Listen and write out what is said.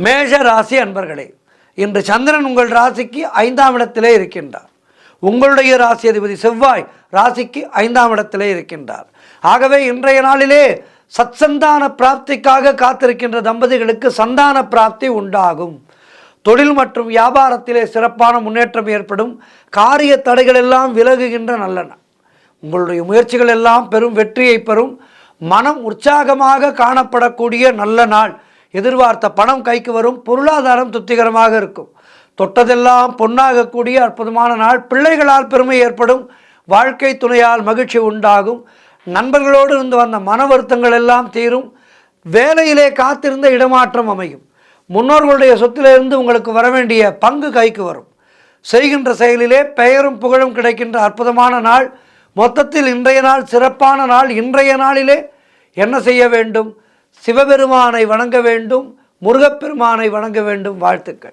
மேஷ ராசி அன்பர்களே, இன்று சந்திரன் உங்கள் ராசிக்கு 5ஆம் இடத்திலே இருக்கின்றார். உங்களுடைய ராசி அதிபதி செவ்வாய் ராசிக்கு 5ஆம் இடத்திலே இருக்கின்றார். ஆகவே இன்றைய நாளிலே சத்சந்தான பிராப்திக்காக காத்திருக்கின்ற தம்பதிகளுக்கு சந்தான பிராப்தி உண்டாகும். தொழில் மற்றும் வியாபாரத்திலே சிறப்பான முன்னேற்றம் ஏற்படும். காரிய தடைகள் எல்லாம் விலகுகின்ற நல்ல நாள். உங்களுடைய முயற்சிகள் எல்லாம் பெரும் வெற்றியை பெறும். மனம் உற்சாகமாக காணப்படக்கூடிய நல்ல நாள். எதிர்பார்த்த பணம் கைக்கு வரும். பொருளாதாரம் திருப்திகரமாக இருக்கும். தொட்டதெல்லாம் பொன்னாகக்கூடிய அற்புதமான நாள். பிள்ளைகளால் பெருமை ஏற்படும். வாழ்க்கை துணையால் மகிழ்ச்சி உண்டாகும். நண்பர்களோடு இருந்து வந்த மன வருத்தங்கள் எல்லாம் தீரும். வேலையிலே காத்திருந்த இடமாற்றம் அமையும். முன்னோர்களுடைய சொத்திலிருந்து உங்களுக்கு வர வேண்டிய பங்கு கைக்கு வரும். செய்கின்ற செயலிலே பெயரும் புகழும் கிடைக்கின்ற அற்புதமான நாள். மொத்தத்தில் இன்றைய நாள் சிறப்பான நாள். இன்றைய நாளிலே என்ன செய்ய வேண்டும்? சிவபெருமானை வணங்க வேண்டும். முருகப்பெருமானை வணங்க வேண்டும். வாழ்த்துக்கள்.